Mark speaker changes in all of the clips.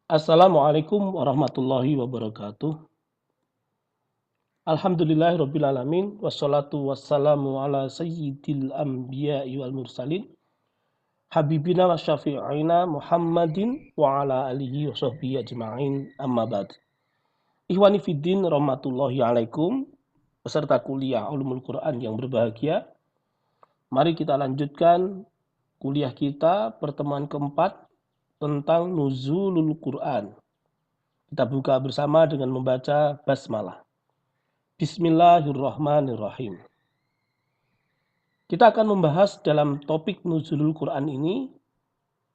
Speaker 1: Assalamualaikum warahmatullahi wabarakatuh. Alhamdulillahirrabbilalamin. Wassalatu wassalamu ala sayyidil anbiya'i wal mursalin. Habibina wa syafi'ina Muhammadin wa ala alihi wa sahbihi ajma'in amma ba'd. Ikhwani fiddin rahmatullahi alaikum. Peserta kuliah Ulumul Quran yang berbahagia. Mari kita lanjutkan kuliah kita pertemuan keempat tentang nuzulul Quran. Kita buka bersama dengan membaca basmalah. Bismillahirrahmanirrahim. Kita akan membahas dalam topik nuzulul Quran ini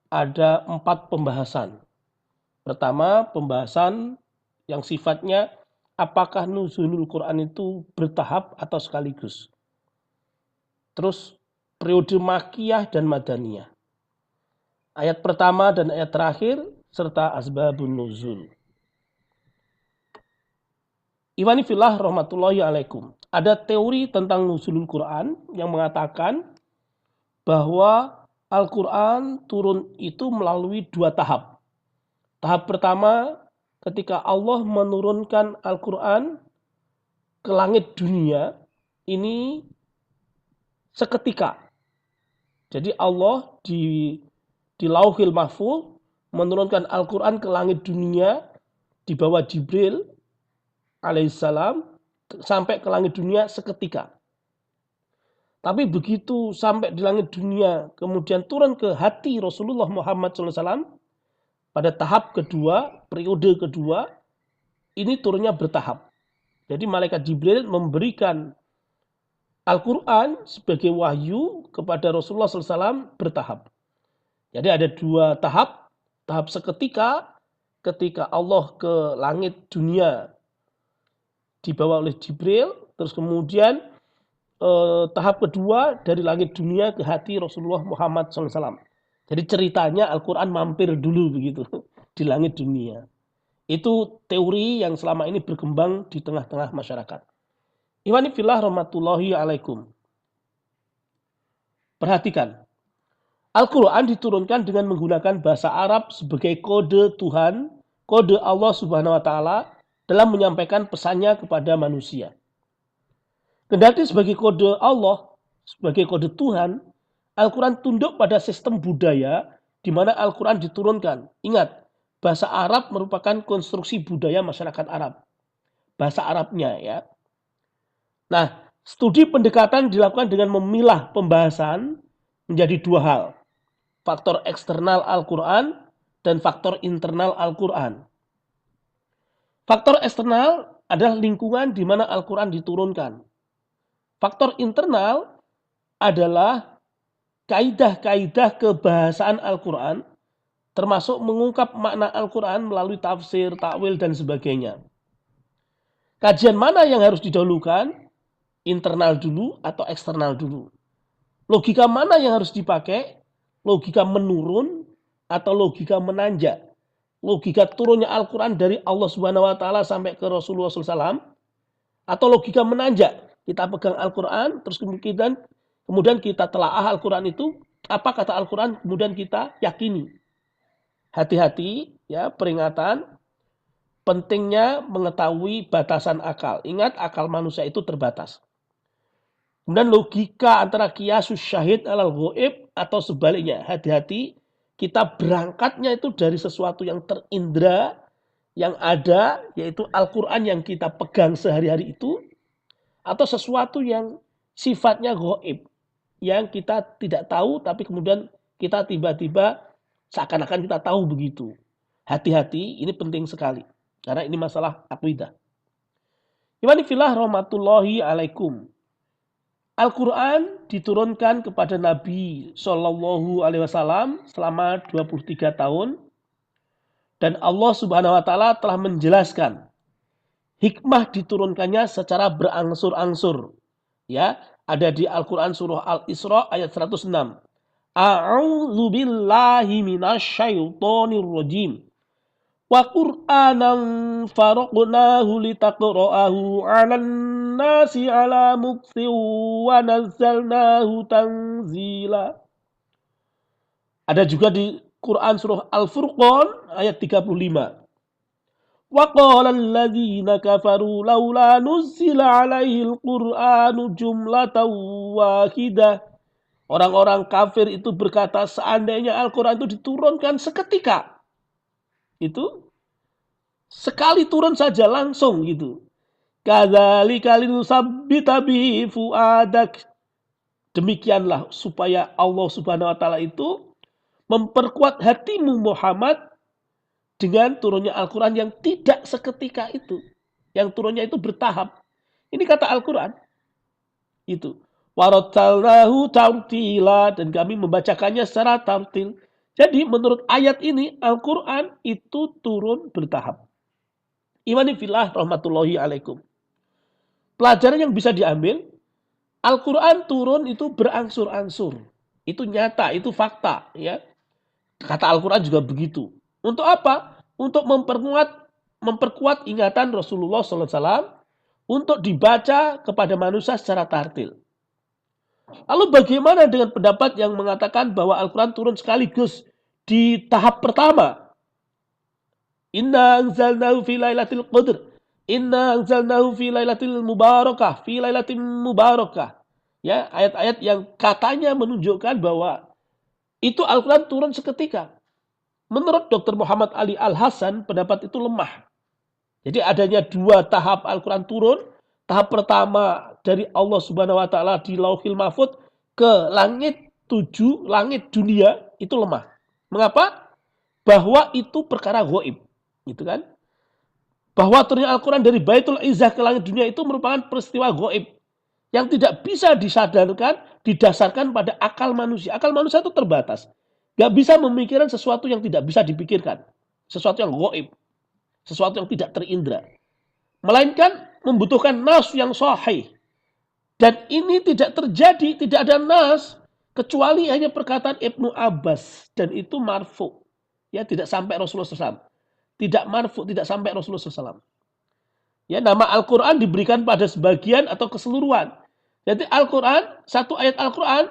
Speaker 1: ada 4 pembahasan. Pertama, pembahasan yang sifatnya apakah nuzulul Quran itu bertahap atau sekaligus. Terus periode Makkiyah dan Madaniyah. Ayat pertama dan ayat terakhir serta asbabun nuzul. Iwani fillah rahmatullahi alaikum. Ada teori tentang nuzulul Quran yang mengatakan bahwa Al-Quran turun itu melalui 2 tahap. Tahap pertama ketika Allah menurunkan Al-Quran ke langit dunia ini seketika. Jadi Allah di Lauhil Mahfuz menurunkan Al-Quran ke langit dunia di bawah Jibril alaihissalam sampai ke langit dunia seketika. Tapi begitu sampai di langit dunia kemudian turun ke hati Rasulullah Muhammad SAW pada tahap kedua, periode kedua, ini turunnya bertahap. Jadi malaikat Jibril memberikan Al-Quran sebagai wahyu kepada Rasulullah SAW bertahap. Jadi ada 2 tahap. Tahap seketika ketika Allah ke langit dunia dibawa oleh Jibril, terus kemudian tahap kedua dari langit dunia ke hati Rasulullah Muhammad SAW. Jadi ceritanya Al-Quran mampir dulu begitu di langit dunia. Itu teori yang selama ini berkembang di tengah-tengah masyarakat. Iwani fillah rahmatullahi alaikum. Perhatikan, Al-Quran diturunkan dengan menggunakan bahasa Arab sebagai kode Tuhan, kode Allah Subhanahu wa Ta'ala dalam menyampaikan pesannya kepada manusia. Kendati sebagai kode Allah, sebagai kode Tuhan, Al-Quran tunduk pada sistem budaya di mana Al-Quran diturunkan. Ingat, bahasa Arab merupakan konstruksi budaya masyarakat Arab. Bahasa Arabnya ya. Nah, studi pendekatan dilakukan dengan memilah pembahasan menjadi 2 hal. Faktor eksternal Al-Quran dan faktor internal Al-Quran. Faktor eksternal adalah lingkungan di mana Al-Quran diturunkan. Faktor internal adalah kaidah-kaidah kebahasaan Al-Quran, termasuk mengungkap makna Al-Quran melalui tafsir, takwil, dan sebagainya. Kajian mana yang harus didahulukan? Internal dulu atau eksternal dulu? Logika mana yang harus dipakai? Logika menurun atau logika menanjak? Logika turunnya Al-Quran dari Allah Subhanahu wa Ta'ala sampai ke Rasulullah SAW, atau logika menanjak? Kita pegang Al-Quran, terus kemudian kita telaah Al-Quran itu, apa kata Al-Quran, kemudian kita yakini. Hati-hati, ya, peringatan, pentingnya mengetahui batasan akal. Ingat, akal manusia itu terbatas. Kemudian logika antara qiyasus syahid alal ghaib atau sebaliknya. Hati-hati, kita berangkatnya itu dari sesuatu yang terindra, yang ada, yaitu Al-Quran yang kita pegang sehari-hari itu, atau sesuatu yang sifatnya ghaib, yang kita tidak tahu, tapi kemudian kita tiba-tiba seakan-akan kita tahu begitu. Hati-hati, ini penting sekali. Karena ini masalah akidah. Iwani fillah rahmatullahi alaikum. Al-Quran diturunkan kepada Nabi Shallallahu Alaihi Wasallam selama 23 tahun. Dan Allah Subhanahu Wa Ta'ala telah menjelaskan hikmah diturunkannya secara berangsur-angsur. Ya, ada di Al-Quran surah Al-Isra ayat 106. A'udzu billahi minasyaitonir rajim. Wa Qur'anan faraqnahu litaqra'ahu 'alan nasi 'ala muksin wa nazzalnahu tanzila. Ada juga di Quran surah Al-Furqan ayat 35. Wa qala alladziina kafaru laula nuzzila 'alaihil Qur'anu jumlatan wahidah. Orang-orang kafir itu berkata, seandainya Al-Quran itu diturunkan seketika. Itu sekali turun saja langsung gitu. Kadzalika linusabbita bihi fuadak. Demikianlah supaya Allah Subhanahu wa taala itu memperkuat hatimu Muhammad dengan turunnya Al-Quran yang tidak seketika itu. Yang turunnya itu bertahap. Ini kata Al-Quran. Itu. Warattalnahu tartila, dan kami membacakannya secara tartil. Jadi menurut ayat ini Al-Quran itu turun bertahap. Imani fillah rahmatullahi alaikum. Pelajaran yang bisa diambil, Al-Quran turun itu berangsur-angsur. Itu nyata, itu fakta. Ya. Kata Al-Quran juga begitu. Untuk apa? Untuk memperkuat ingatan Rasulullah SAW untuk dibaca kepada manusia secara tartil. Lalu bagaimana dengan pendapat yang mengatakan bahwa Al-Quran turun sekaligus di tahap pertama? Inna anzalnahu fi lailatul qadr. Inna anzalnahu fi lailatul mubarakah. Fi lailatul mubarakah. Ya, ayat-ayat yang katanya menunjukkan bahwa itu Al-Quran turun seketika. Menurut Dr. Muhammad Ali Al-Hasan, pendapat itu lemah. Jadi adanya dua tahap Al-Quran turun. Tahap pertama dari Allah Subhanahu wa taala di Lauhil Mahfuz ke langit 7, langit dunia, itu lemah. Mengapa? Bahwa itu perkara ghaib. Gitu kan? Bahwa turunnya Al-Quran dari Baitul Izzah ke langit dunia itu merupakan peristiwa ghaib yang tidak bisa disadarkan, didasarkan pada akal manusia. Akal manusia itu terbatas. Gak bisa memikirkan sesuatu yang tidak bisa dipikirkan. Sesuatu yang ghaib. Sesuatu yang tidak terindra. Melainkan membutuhkan nas yang sahih. Dan ini tidak terjadi, tidak ada nas, kecuali hanya perkataan Ibnu Abbas. Dan itu marfu. Ya, tidak sampai Rasulullah SAW. Tidak marfu, tidak sampai Rasulullah SAW. Ya, nama Al-Quran diberikan pada sebagian atau keseluruhan. Jadi Al-Quran, satu ayat Al-Quran,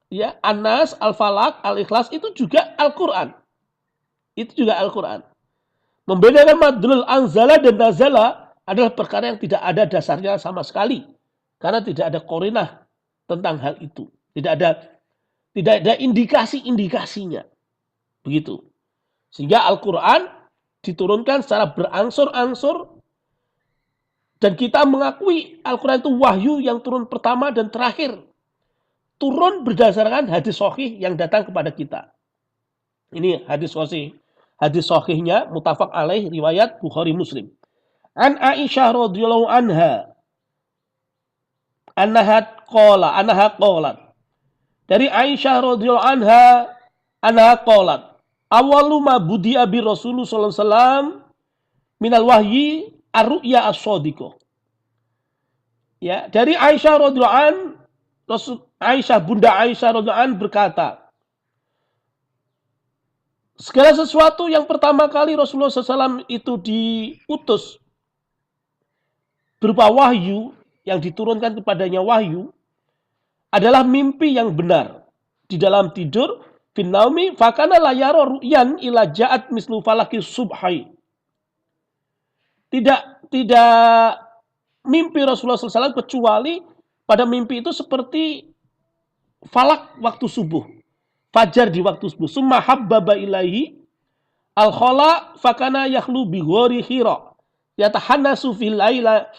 Speaker 1: ya, An-Nas, Al-Falaq, Al-Ikhlas, itu juga Al-Quran. Itu juga Al-Quran. Membedakan madlul anzala dan nazala adalah perkara yang tidak ada dasarnya sama sekali. Karena tidak ada qarinah tentang hal itu. Tidak ada indikasi-indikasinya. Begitu. Sehingga Al-Quran diturunkan secara berangsur-angsur. Dan kita mengakui Al-Quran itu wahyu yang turun pertama dan terakhir. Turun berdasarkan hadis sahih yang datang kepada kita. Ini hadis sahih. Hadis sahihnya muttafaq alaih riwayat Bukhari Muslim. An Aisyah radhiyallahu anha. Annaha qalat. Dari Aisyah radhiyallahu anha qalat. Awalu ma budi'a bi Rasulullah sallallahu alaihi wasallam minal wahyi ar-ru'ya as-shadiqah. Ya, dari Aisyah radhiyallahu an, Bunda Aisyah radhiyallahu an berkata, segala sesuatu yang pertama kali Rasulullah SAW itu diutus berupa wahyu yang diturunkan kepadanya wahyu adalah mimpi yang benar. Di dalam tidur, fin naumi fakana la yara ru'yan ila ja'at mislu falaki subhai. Tidak mimpi Rasulullah SAW kecuali pada mimpi itu seperti falak waktu subuh. Fajar di waktu subuh. Summa habbaba ilaihi al-khala fakana yakhlu bi ghori hira. Yatahannasu fil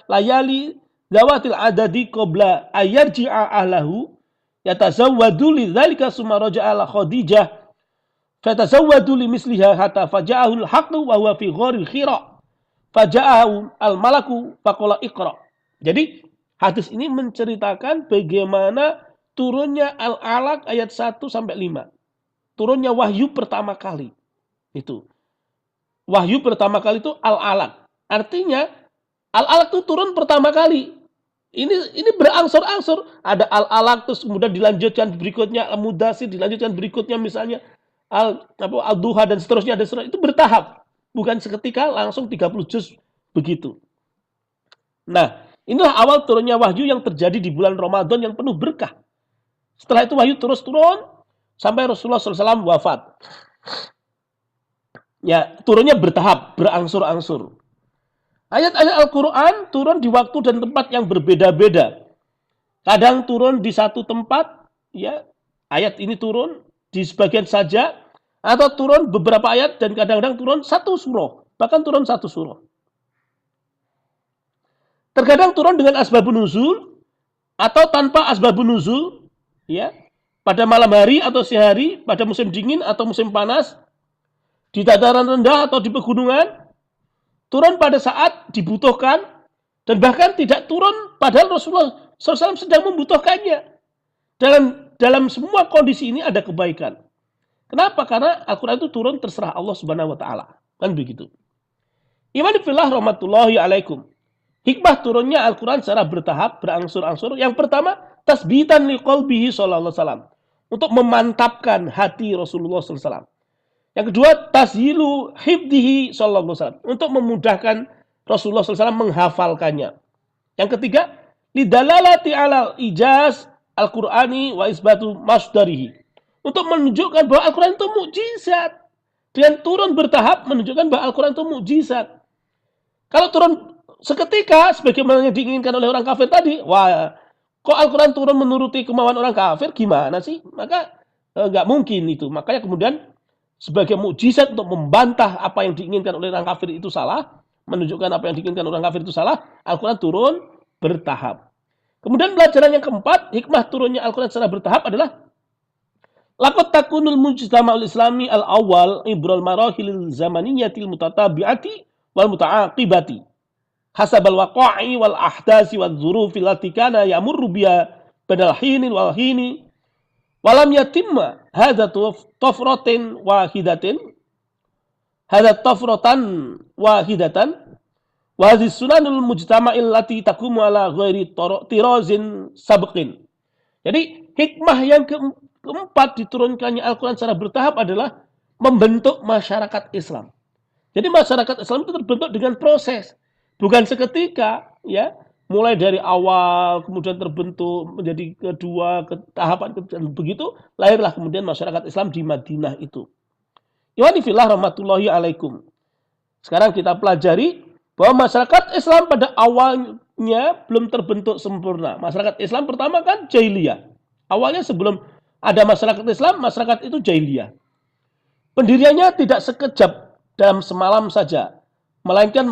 Speaker 1: layali zawatil adadi qabla ayarji'a ahlahu. Yatazawwadu lidzalika summa raja'a ala Khadijah. Fatazawwadu limisliha hatta faja'ahu al-haqqu wa huwa fi ghori hira. Faja'ahu al-malaku faqala iqra. Jadi hadis ini menceritakan bagaimana turunnya Al-Alaq ayat 1 sampai 5. Turunnya wahyu pertama kali. Itu. Wahyu pertama kali itu Al-Alaq. Artinya Al-Alaq itu turun pertama kali. Ini berangsur-angsur. Ada Al-Alaq terus kemudian dilanjutkan berikutnya Al-Mudaththir, dilanjutkan berikutnya misalnya Al-Duha dan seterusnya. Itu bertahap. Bukan seketika langsung 30 juz begitu. Nah, inilah awal turunnya wahyu yang terjadi di bulan Ramadan yang penuh berkah. Setelah itu wahyu terus turun sampai Rasulullah SAW wafat. Ya, turunnya bertahap, berangsur-angsur. Ayat-ayat Al-Quran turun di waktu dan tempat yang berbeda-beda. Kadang turun di satu tempat, ya, ayat ini turun di sebagian saja, atau turun beberapa ayat dan kadang-kadang turun satu surah, bahkan turun satu surah. Terkadang turun dengan asbabun nuzul atau tanpa asbabun nuzul, ya, pada malam hari atau siang hari, pada musim dingin atau musim panas, di dataran rendah atau di pegunungan, turun pada saat dibutuhkan, dan bahkan tidak turun padahal Rasulullah SAW sedang membutuhkannya. Dalam semua kondisi ini ada kebaikan. Kenapa? Karena Al-Quran itu turun terserah Allah Subhanahu Wa Taala, kan begitu. Iman fillah rahmatullahi alaikum. Hikmah turunnya Al-Quran secara bertahap, berangsur-angsur. Yang pertama, tasbitan liqalbihi sallallahu alaihi wasallam. Untuk memantapkan hati Rasulullah sallallahu alaihi wasallam. Yang kedua, tashilu hifdihi sallallahu alaihi wasallam. Untuk memudahkan Rasulullah sallallahu alaihi wasallam menghafalkannya. Yang ketiga, lidalalati alal ijaz Al-Qur'ani wa isbatu masdarihi. Untuk menunjukkan bahwa Al-Quran itu mukjizat. Dengan turun bertahap menunjukkan bahwa Al-Quran itu mukjizat. Kalau turun seketika sebagaimana yang diinginkan oleh orang kafir tadi, wah, kok Al-Quran turun menuruti kemauan orang kafir, gimana sih? Maka nggak mungkin itu. Makanya kemudian sebagai mukjizat untuk membantah apa yang diinginkan oleh orang kafir itu salah, menunjukkan apa yang diinginkan orang kafir itu salah, Al-Quran turun bertahap. Kemudian pelajaran yang keempat, hikmah turunnya Al-Quran secara bertahap adalah laqad takunul mujtama'ul islami al-awwal ibral marahilil zamaniyatil mutatabi'ati wal muta'aqibati hasabal waqa'i wal ahdasi wal dzurufil lati kana yamurru biha badal hinin wal hini walam yatimma hadza tafratin wahidatin hadza tafratan wahidatan wa hadhihi sunanul mujtama'il lati taqumu ala ghairi tirazin sabqin. Jadi hikmah yang keempat diturunkannya Al-Quran secara bertahap adalah membentuk masyarakat Islam. Jadi masyarakat Islam itu terbentuk dengan proses, bukan seketika, ya. Mulai dari awal, kemudian terbentuk menjadi kedua, tahapan dan begitu lahirlah kemudian masyarakat Islam di Madinah itu. Iwani fillah rahmatullahi alaikum. Sekarang kita pelajari bahwa masyarakat Islam pada awalnya belum terbentuk sempurna. Masyarakat Islam pertama kan jahiliyah. Awalnya sebelum ada masyarakat Islam, masyarakat itu jahiliyah. Pendiriannya tidak sekejap dalam semalam saja, melainkan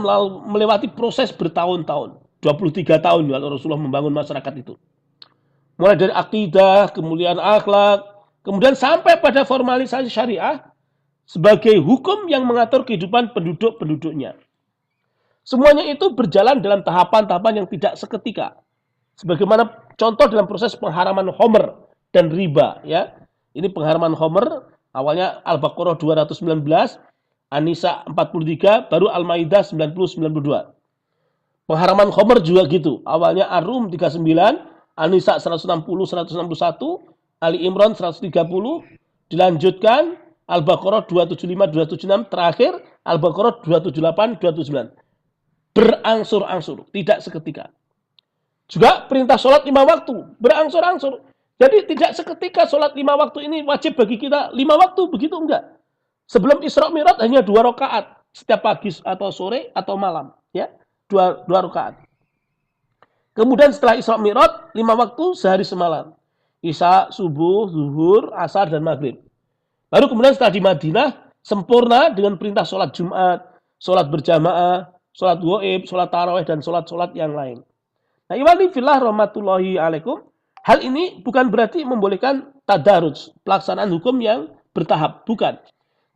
Speaker 1: melewati proses bertahun-tahun. 23 tahun ya Rasulullah membangun masyarakat itu. Mulai dari akidah, kemudian akhlak, kemudian sampai pada formalisasi syariah sebagai hukum yang mengatur kehidupan penduduk-penduduknya. Semuanya itu berjalan dalam tahapan-tahapan yang tidak seketika. Sebagaimana contoh dalam proses pengharaman khamr dan riba, ya. Ini pengharaman khamr, awalnya Al-Baqarah 219, An-Nisa 43, baru Al-Maidah 90-92. Pengharaman khamr juga gitu. Awalnya Ar-Rum 39, An-Nisa 160-161, Ali Imran 130, dilanjutkan Al-Baqarah 275-276, terakhir Al-Baqarah 278-279. Berangsur-angsur, tidak seketika. Juga perintah sholat 5 waktu, berangsur-angsur. Jadi tidak seketika sholat 5 waktu ini wajib bagi kita 5 waktu, begitu enggak. Sebelum Isra Mi'raj hanya 2 rakaat setiap pagi atau sore atau malam, ya. 2 rakaat. Kemudian setelah Isra Mi'raj 5 waktu sehari semalam. Isya, subuh, zuhur, asar dan maghrib. Baru kemudian setelah di Madinah sempurna dengan perintah sholat Jumat, sholat berjamaah, sholat gaib, sholat tarawih dan sholat-sholat yang lain. Nah, iwani fillah rahmatullahi alaikum. Hal ini bukan berarti membolehkan tadarruj, pelaksanaan hukum yang bertahap, bukan.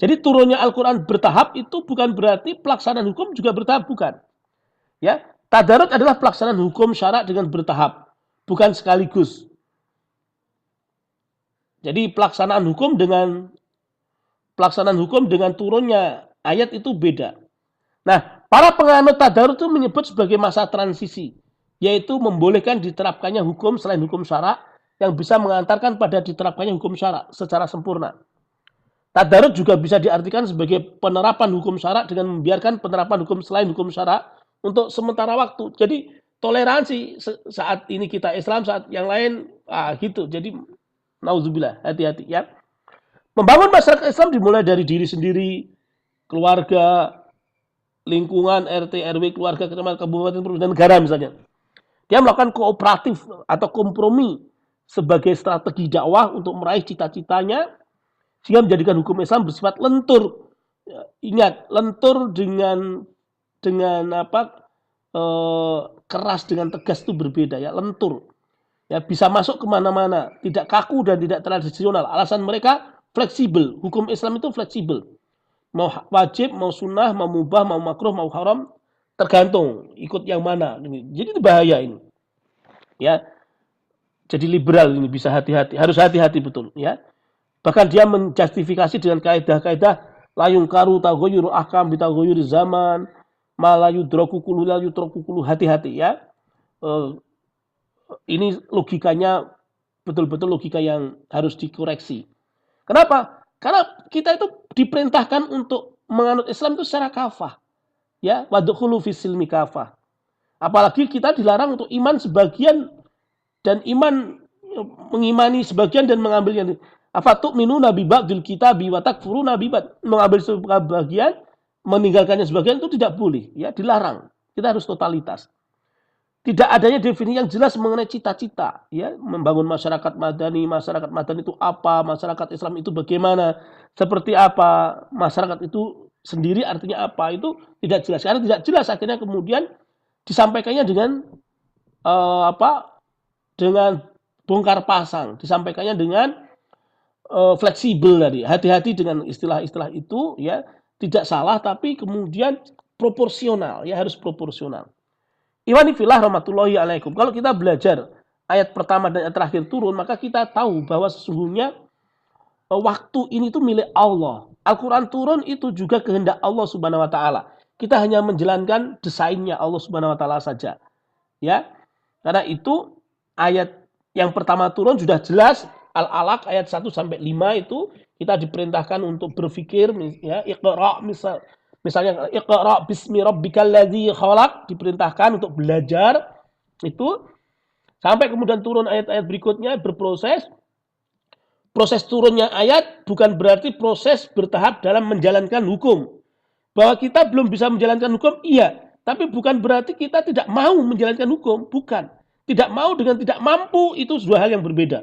Speaker 1: Jadi turunnya Al-Quran bertahap itu bukan berarti pelaksanaan hukum juga bertahap, bukan. Ya, tadarruj adalah pelaksanaan hukum syarak dengan bertahap, bukan sekaligus. Jadi pelaksanaan hukum dengan turunnya ayat itu beda. Nah, para penganut tadarruj itu menyebut sebagai masa transisi, yaitu membolehkan diterapkannya hukum selain hukum syarak yang bisa mengantarkan pada diterapkannya hukum syarak secara sempurna. Tadarruj juga bisa diartikan sebagai penerapan hukum syarak dengan membiarkan penerapan hukum selain hukum syarak untuk sementara waktu. Jadi toleransi saat ini kita Islam, saat yang lain gitu. Jadi nauzubillah, hati-hati ya. Membangun masyarakat Islam dimulai dari diri sendiri, keluarga, lingkungan, RT, RW, keluarga, kecamatan, kabupaten, provinsi, dan negara misalnya. Dia melakukan kooperatif atau kompromi sebagai strategi dakwah untuk meraih cita-citanya sehingga menjadikan hukum Islam bersifat lentur. Ingat, lentur dengan apa? Keras dengan tegas itu berbeda ya, lentur. Ya, bisa masuk kemana-mana, tidak kaku dan tidak tradisional. Alasan mereka fleksibel. Hukum Islam itu fleksibel. Mau wajib, mau sunnah, mau mubah, mau makruh, mau haram, tergantung ikut yang mana. Jadi itu bahaya ini. Ya, jadi liberal ini bisa hati-hati, harus hati-hati betul. Ya, bahkan dia menjustifikasi dengan kaidah-kaidah layung karu tagoyur ahkam bitagoyur zaman malayu drokukulu layu drokukulu, hati-hati ya. Ini logikanya betul-betul logika yang harus dikoreksi. Kenapa? Karena kita itu diperintahkan untuk menganut Islam itu secara kafah. Ya, wadkhulu fis silmi kafah. Apalagi kita dilarang untuk iman sebagian dan mengimani sebagian dan mengambilnya. Afatu'minuna bi ba'dil kitabi wa takfuruna bi ba'd. Mengambil sebagian, meninggalkannya sebagian itu tidak boleh, ya, dilarang. Kita harus totalitas. Tidak adanya definisi yang jelas mengenai cita-cita, ya, membangun masyarakat madani itu apa, masyarakat Islam itu bagaimana, seperti apa, masyarakat itu sendiri artinya apa, itu tidak jelas. Karena tidak jelas akhirnya kemudian disampaikannya dengan dengan bongkar pasang, disampaikannya dengan fleksibel tadi. Hati-hati dengan istilah-istilah itu, ya, tidak salah tapi kemudian proporsional, ya, harus proporsional. Iwani fillah rahmatullahi alaikum. Kalau kita belajar ayat pertama dan ayat terakhir turun, maka kita tahu bahwa sesungguhnya waktu ini itu milik Allah. Al-Quran turun itu juga kehendak Allah Subhanahu Wa Taala. Kita hanya menjalankan desainnya Allah Subhanahu Wa Taala saja. Ya, karena itu ayat yang pertama turun sudah jelas. Al-Alaq ayat 1 sampai 5 itu kita diperintahkan untuk berpikir, ya, Iqra misalnya Iqra bismi rabbikal ladzi khalaq, diperintahkan untuk belajar itu sampai kemudian turun ayat-ayat berikutnya berproses. Proses turunnya ayat bukan berarti proses bertahap dalam menjalankan hukum. Bahwa kita belum bisa menjalankan hukum, iya, tapi bukan berarti kita tidak mau menjalankan hukum, bukan. Tidak mau dengan tidak mampu itu dua hal yang berbeda.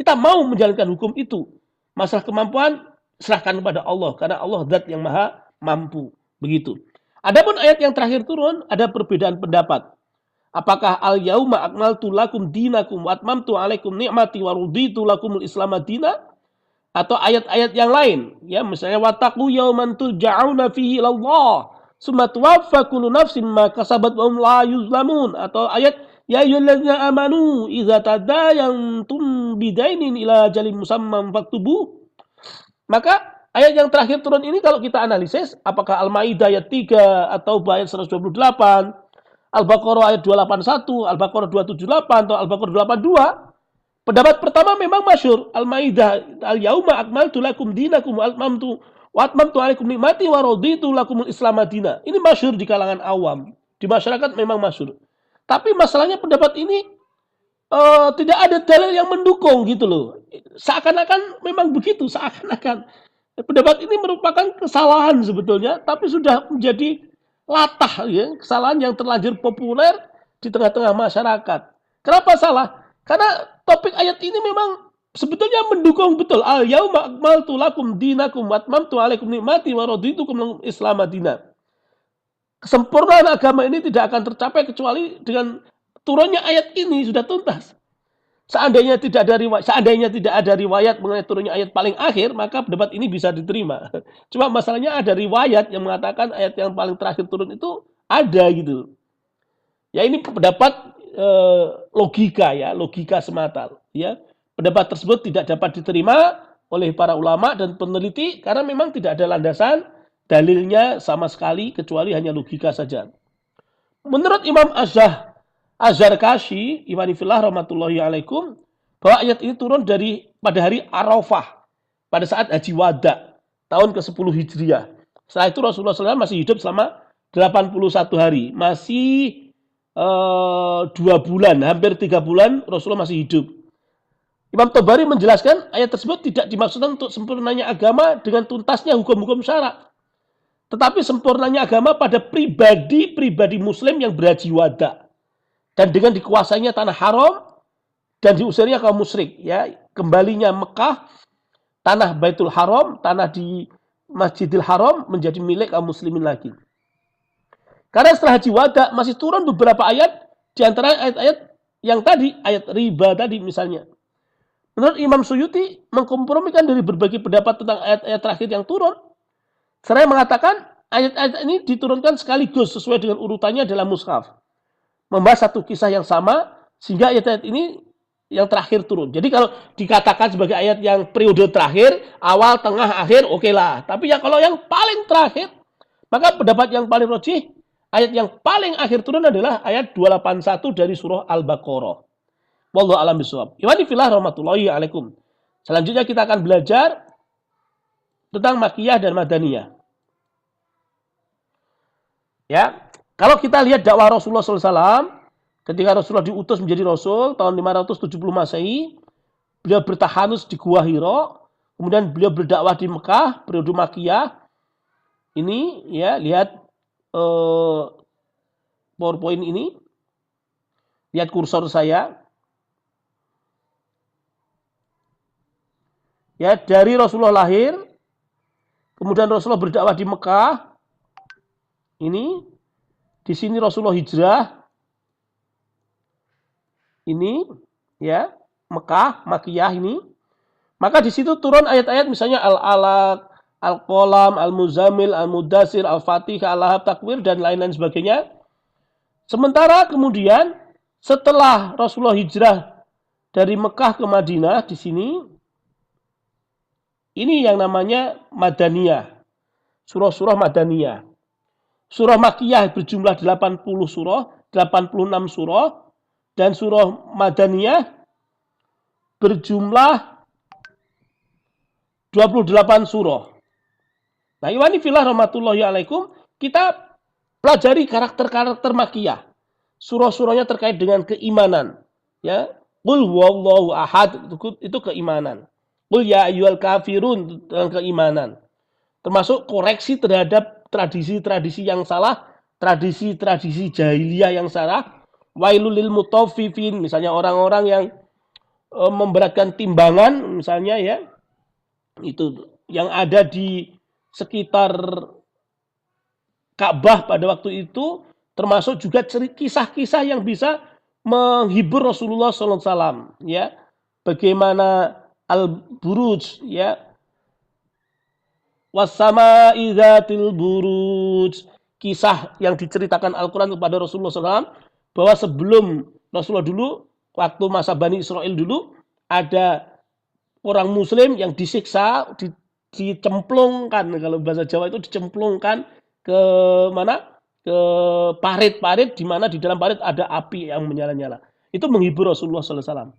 Speaker 1: Kita mau menjalankan hukum itu. Masalah kemampuan serahkan kepada Allah karena Allah zat yang maha mampu, begitu. Adapun ayat yang terakhir turun ada perbedaan pendapat. Apakah al-yauma akmaltu lakum dinakum wa atmamtu alaikum ni'mati wa raditu lakumul islam madina, atau ayat-ayat yang lain, ya, misalnya wattaqu yauman turja'una fihi ilallah summa tuwaffa kullu nafsin ma kasabat wa hum la yuzlamun, atau ayat ya ayyuhalladzina amanu idza tadayantum bidainin ila ajalin musamman faktubuh. Maka ayat yang terakhir turun ini kalau kita analisis, apakah Al-Maidah ayat 3 atau ayat 128, Al-Baqarah ayat 281, Al-Baqarah 278 atau Al-Baqarah 282, pendapat pertama memang masyhur, Al-Maidah al-yauma akmaltu lakum dinakum wa atmamtu alaikum nikmati wa raditu lakumul islam madina. Ini masyhur di kalangan awam, di masyarakat memang masyhur. Tapi masalahnya pendapat ini tidak ada dalil yang mendukung gitu loh. Seakan-akan memang begitu, seakan-akan pendapat ini merupakan kesalahan sebetulnya, tapi sudah menjadi latah, ya, kesalahan yang terlanjur populer di tengah-tengah masyarakat. Kenapa salah? Karena topik ayat ini memang sebetulnya mendukung betul. Al-yauma akmaltu lakum dinakum wa atmamtu alaikum nikmati wa raditu lakum islam madina. Kesempurnaan agama ini tidak akan tercapai kecuali dengan turunnya ayat ini sudah tuntas. Seandainya tidak ada riwayat mengenai turunnya ayat paling akhir, maka pendapat ini bisa diterima. Cuma masalahnya ada riwayat yang mengatakan ayat yang paling terakhir turun itu ada gitu. Ya, ini pendapat logika, ya, logika semata, ya. Pendapat tersebut tidak dapat diterima oleh para ulama dan peneliti karena memang tidak ada landasan dalilnya sama sekali kecuali hanya logika saja. Menurut Imam Az-Zarkashi, imanifillah rahmatullahi alaikum, bahwa ayat ini turun pada hari Arafah, pada saat Haji Wada, tahun ke-10 Hijriah. Setelah itu Rasulullah SAW masih hidup selama 81 hari. Masih 2 bulan, hampir 3 bulan Rasulullah masih hidup. Imam Tabari menjelaskan ayat tersebut tidak dimaksudkan untuk sempurnanya agama dengan tuntasnya hukum-hukum syarak. Tetapi sempurnanya agama pada pribadi muslim yang berhaji wada. Dan dengan dikuasainya tanah haram dan diusirnya kaum musyrik, ya, kembalinya Mekah, tanah Baitul Haram, tanah di Masjidil Haram menjadi milik kaum muslimin lagi. Karena setelah haji wada masih turun beberapa ayat, di antara ayat-ayat yang tadi, ayat riba tadi misalnya. Menurut Imam Suyuti mengkompromikan dari berbagai pendapat tentang ayat-ayat terakhir yang turun. Seraya mengatakan ayat-ayat ini diturunkan sekaligus sesuai dengan urutannya dalam mushaf. Membahas satu kisah yang sama sehingga ayat-ayat ini yang terakhir turun. Jadi kalau dikatakan sebagai ayat yang periode terakhir, awal, tengah, akhir, oke lah. Tapi ya kalau yang paling terakhir, maka pendapat yang paling rajih, ayat yang paling akhir turun adalah ayat 281 dari surah Al-Baqarah. Wallahu a'lam bishawab. Iwani fillah rahmatullahi alaikum. Selanjutnya kita akan belajar tentang Makkiyah dan Madaniyah. Ya, kalau kita lihat dakwah Rasulullah SAW, ketika Rasulullah diutus menjadi Rasul tahun 570 Masehi, beliau bertahanus di Gua Hira, kemudian beliau berdakwah di Mekah, periode Makkiyah. Ini ya, lihat PowerPoint ini. Lihat kursor saya. Ya, dari Rasulullah lahir, kemudian Rasulullah berdakwah di Mekah. Ini di sini Rasulullah hijrah. Ini ya, Mekah, Makkiyah ini. Maka di situ turun ayat-ayat misalnya Al-Alaq, Al-Qalam, Al-Muzammil, Al-Mudassir, Al-Fatihah, Al-Lahab, Takwir dan lain-lain sebagainya. Sementara kemudian setelah Rasulullah hijrah dari Mekah ke Madinah di sini, ini yang namanya Madaniyah. Surah-surah Madaniyah. Surah Makkiyah berjumlah 80 surah, 86 surah. Dan surah Madaniyah berjumlah 28 surah. Nah, iwani fillah rahmatullahi alaikum, kita pelajari karakter-karakter Makkiyah. Surah-surahnya terkait dengan keimanan. Ya, Qul huwallahu ahad, itu keimanan. Qul ya ayyuhal kafirun, dengan keimanan. Termasuk koreksi terhadap tradisi-tradisi yang salah, tradisi-tradisi jahiliyah yang salah. Wailul lil mutaffifin, misalnya orang-orang yang memberatkan timbangan, misalnya ya, itu yang ada di sekitar Ka'bah pada waktu itu, termasuk juga kisah-kisah yang bisa menghibur Rasulullah SAW, ya, bagaimana al-buruj, ya, wassama'i dzatil buruj, kisah yang diceritakan Al-Quran kepada Rasulullah SAW, bahwa sebelum Rasulullah dulu, waktu masa Bani Israel dulu, ada orang muslim yang disiksa, dicemplungkan, kalau bahasa Jawa itu dicemplungkan ke mana? Ke parit-parit, di mana di dalam parit ada api yang menyala-nyala. Itu menghibur Rasulullah SAW.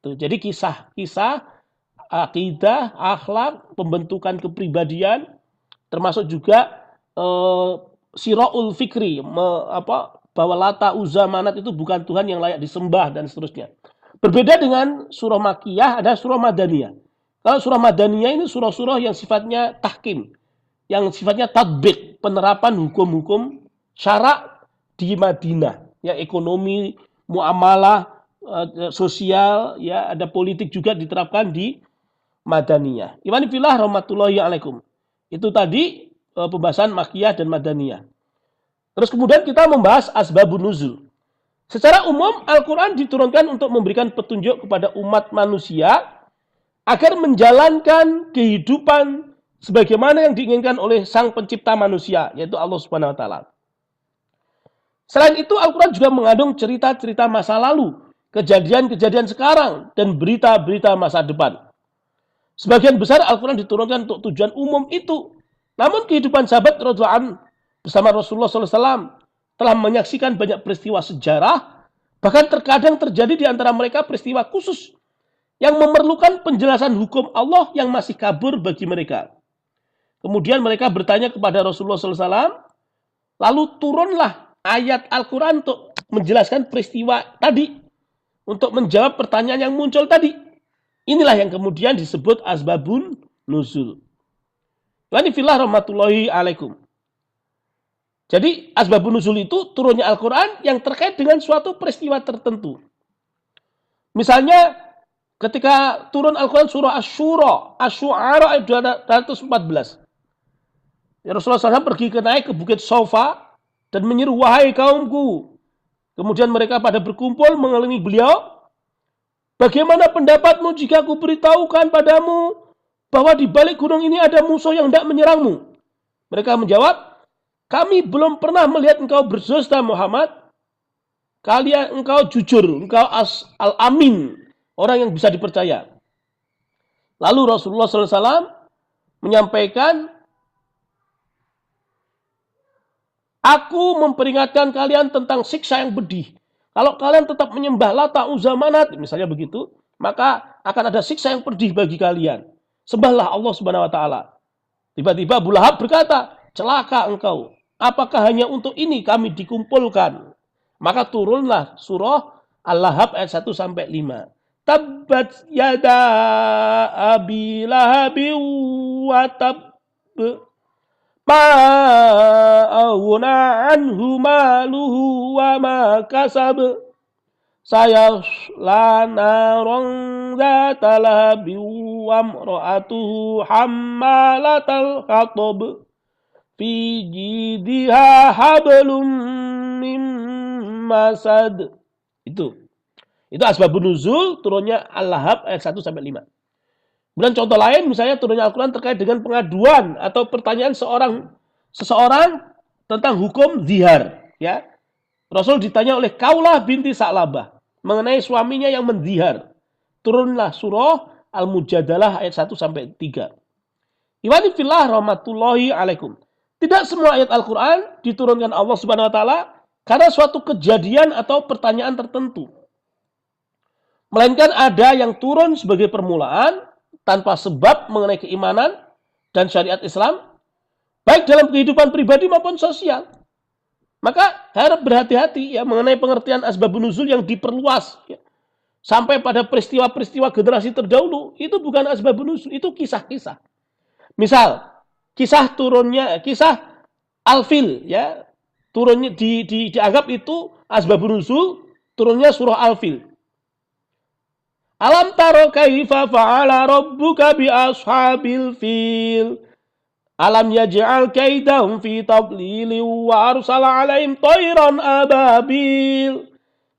Speaker 1: Jadi kisah-kisah akidah, akhlak, pembentukan kepribadian, termasuk juga siraul fikri, bahwa Lata, Uzza, Manat itu bukan Tuhan yang layak disembah dan seterusnya. Berbeda dengan surah Makkiyah, ada surah Madaniyah. Kalau surah Madaniyah ini surah-surah yang sifatnya tahkim, yang sifatnya tatbik, penerapan hukum-hukum syarak di Madinah, ya, ekonomi, muamalah, sosial, ya, ada politik juga diterapkan di Madaniyah. Iman fillah rahmatullahi alaikum. Itu tadi pembahasan Makkiyah dan Madaniyah. Terus kemudian kita membahas asbabun nuzul. Secara umum Al-Quran diturunkan untuk memberikan petunjuk kepada umat manusia agar menjalankan kehidupan sebagaimana yang diinginkan oleh Sang Pencipta manusia, yaitu Allah Subhanahu wa taala. Selain itu Al-Quran juga mengandung cerita-cerita masa lalu, kejadian-kejadian sekarang, dan berita-berita masa depan. Sebagian besar Al-Quran diturunkan untuk tujuan umum itu. Namun kehidupan sahabat radhiyallahu anhum bersama Rasulullah SAW telah menyaksikan banyak peristiwa sejarah, bahkan terkadang terjadi di antara mereka peristiwa khusus yang memerlukan penjelasan hukum Allah yang masih kabur bagi mereka. Kemudian mereka bertanya kepada Rasulullah SAW, lalu turunlah ayat Al-Quran untuk menjelaskan peristiwa tadi, untuk menjawab pertanyaan yang muncul tadi. Inilah yang kemudian disebut asbabun nuzul. Wa fillah rahmatullahi alaikum. Jadi asbabun nuzul itu turunnya Al-Quran yang terkait dengan suatu peristiwa tertentu. Misalnya ketika turun Al-Quran surah Asy-Syu'ara ayat 214. Ya, Rasulullah SAW pergi naik ke Bukit Sofa dan menyeru, wahai kaumku. Kemudian mereka pada berkumpul mengelilingi beliau. Bagaimana pendapatmu jika aku beritahukan padamu bahwa di balik gunung ini ada musuh yang hendak menyerangmu? Mereka menjawab, kami belum pernah melihat engkau berdusta Muhammad. Engkau jujur, engkau al-amin, orang yang bisa dipercaya. Lalu Rasulullah SAW menyampaikan, aku memperingatkan kalian tentang siksa yang pedih. Kalau kalian tetap menyembah Lata, Uzza, Manat, misalnya begitu, maka akan ada siksa yang pedih bagi kalian. Sembahlah Allah Subhanahu wa taala. Tiba-tiba Abu Lahab berkata, celaka engkau. Apakah hanya untuk ini kami dikumpulkan? Maka turunlah surah Al-Lahab ayat 1 sampai 5. Tabbat yada abi lahabi wa tab. Ma'aghna anhu maluhu wa ma kasab. Sayasla naran dzata lahabin wa imra'atuhu hammalatal hatab. Fi jidha hablum min masad. Itu asbabun nuzul turunnya Al-Lahab ayat 1 sampai 5. Kemudian contoh lain misalnya turunnya Al-Quran terkait dengan pengaduan atau pertanyaan seseorang tentang hukum zihar, ya. Rasul ditanya oleh Kaulah binti Sa'labah mengenai suaminya yang menzihar. Turunlah surah Al-Mujadalah ayat 1 sampai 3. Iwani fillah rahmatullahi alaikum. Tidak semua ayat Al-Quran diturunkan Allah Subhanahu wa taala karena suatu kejadian atau pertanyaan tertentu. Melainkan ada yang turun sebagai permulaan tanpa sebab mengenai keimanan dan syariat Islam, baik dalam kehidupan pribadi maupun sosial. Maka harap berhati-hati ya mengenai pengertian asbabun nuzul yang diperluas ya. Sampai pada peristiwa-peristiwa generasi terdahulu, itu bukan asbabun nuzul, itu kisah-kisah. Misal, kisah Al-Fil ya, turunnya dianggap itu asbabun nuzul, turunnya surah Al-Fil. Alam taro kaifa fa'ala rabbuka bi ashabil fil. Alam yaj'al kaidahum fi tadlil wa arsala 'alaihim tayran ababil.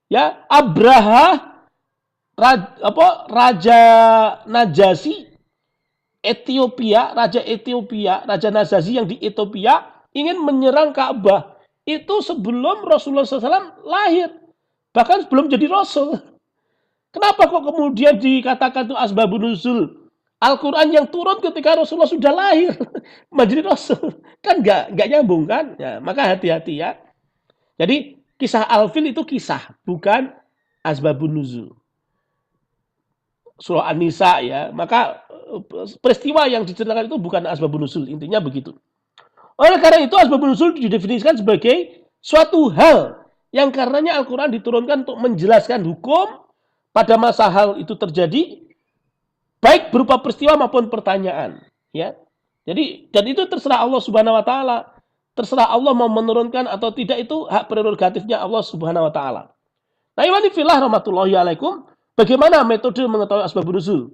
Speaker 1: Ya, Abraha Raja Najasyi Raja Najasyi yang di Ethiopia ingin menyerang Ka'bah. Itu sebelum Rasulullah SAW lahir. Bahkan sebelum jadi Rasul. Kenapa kok kemudian dikatakan itu asbabun nuzul? Al-Quran yang turun ketika Rasulullah sudah lahir menjadi Rasul. Kan nggak nyambung kan? Ya, maka hati-hati ya. Jadi kisah Al-Fil itu kisah, bukan asbabun nuzul. Surah An-Nisa ya. Maka peristiwa yang diceritakan itu bukan asbabun nuzul. Intinya begitu. Oleh karena itu asbabun nuzul didefinisikan sebagai suatu hal yang karenanya Al-Quran diturunkan untuk menjelaskan hukum pada masa hal itu terjadi, baik berupa peristiwa maupun pertanyaan, ya. Jadi dan itu terserah Allah Subhanahu wa taala. Terserah Allah mau menurunkan atau tidak, itu hak prerogatifnya Allah Subhanahu wa taala. Nah, iwani fillah rahmatullahi alaikum, bagaimana metode mengetahui asbabun nuzul?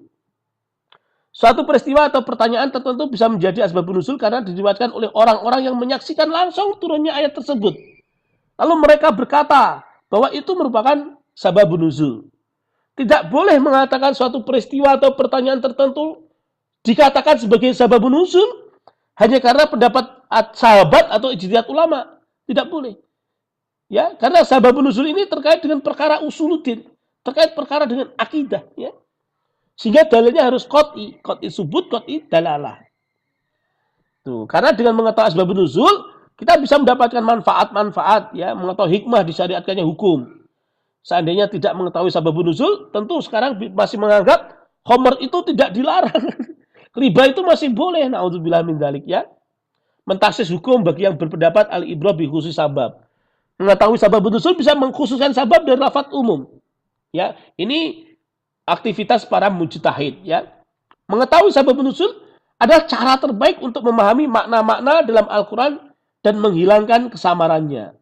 Speaker 1: Suatu peristiwa atau pertanyaan tertentu bisa menjadi asbabun nuzul karena diriwayatkan oleh orang-orang yang menyaksikan langsung turunnya ayat tersebut. Lalu mereka berkata bahwa itu merupakan sababun nuzul. Tidak boleh mengatakan suatu peristiwa atau pertanyaan tertentu dikatakan sebagai sababun nuzul hanya karena pendapat sahabat atau ijtihad ulama. Tidak boleh. Ya, karena sababun nuzul ini terkait dengan perkara usuluddin, terkait perkara dengan akidah, ya. Sehingga dalilnya harus qat'i subut, qat'i dalalah. Tuh, karena dengan mengetahui asbabun nuzul, kita bisa mendapatkan manfaat-manfaat, ya, mengetahui hikmah disyariatkannya hukum. Seandainya tidak mengetahui sababun nuzul, tentu sekarang masih menganggap khamr itu tidak dilarang. Riba itu masih boleh, naudzubillah min dzalik, ya. Mentaksis hukum bagi yang berpendapat al-ibrah bi khusus sabab. Mengetahui sababun nuzul bisa mengkhususkan sabab dari lafaz umum. Ya, ini aktivitas para mujtahid, ya. Mengetahui sababun nuzul adalah cara terbaik untuk memahami makna-makna dalam Al-Quran dan menghilangkan kesamarannya.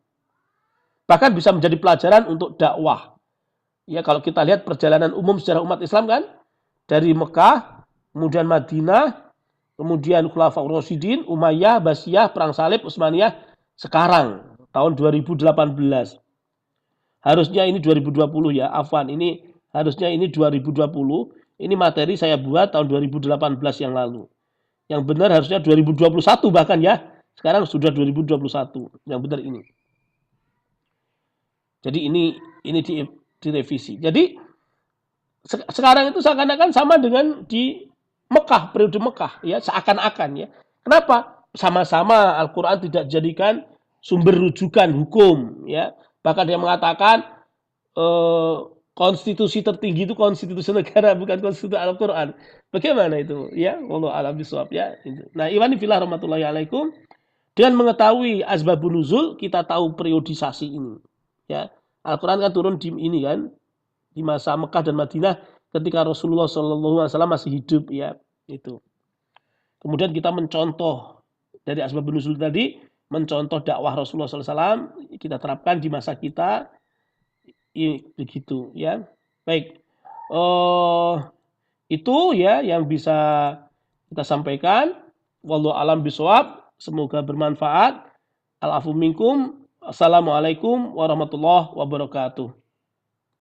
Speaker 1: Bahkan bisa menjadi pelajaran untuk dakwah. Ya, kalau kita lihat perjalanan umum sejarah umat Islam kan, dari Mekah, kemudian Madinah, kemudian Khulafaur Rasyidin, Umayyah, Abbasiyah, Perang Salib, Utsmaniyah, sekarang tahun 2018. Harusnya ini 2020 ya, afwan, ini harusnya ini 2020. Ini materi saya buat tahun 2018 yang lalu. Yang benar harusnya 2021 bahkan ya. Sekarang sudah 2021. Yang benar ini. Jadi ini direvisi. Jadi sekarang itu seakan-akan sama dengan di Mekah, periode Mekah ya, seakan-akan ya. Kenapa? Sama-sama Al-Qur'an tidak dijadikan sumber rujukan hukum ya. Bahkan dia mengatakan konstitusi tertinggi itu konstitusi negara, bukan konstitusi Al-Qur'an. Bagaimana itu? Ya, wallahu a'lam bishawab ya. Nah, iwani fillah rahmatullahi alaikum. Dengan mengetahui asbabun nuzul, kita tahu periodisasi ini. Ya, Al-Quran kan turun di ini kan, di masa Mekah dan Madinah ketika Rasulullah SAW masih hidup ya, itu. Kemudian kita mencontoh dari asbabun nuzul tadi, mencontoh dakwah Rasulullah SAW, kita terapkan di masa kita, begitu ya. Baik, itu ya yang bisa kita sampaikan. Wallahu alam bisawab. Semoga bermanfaat. Al-afu minkum. Assalamualaikum warahmatullahi wabarakatuh.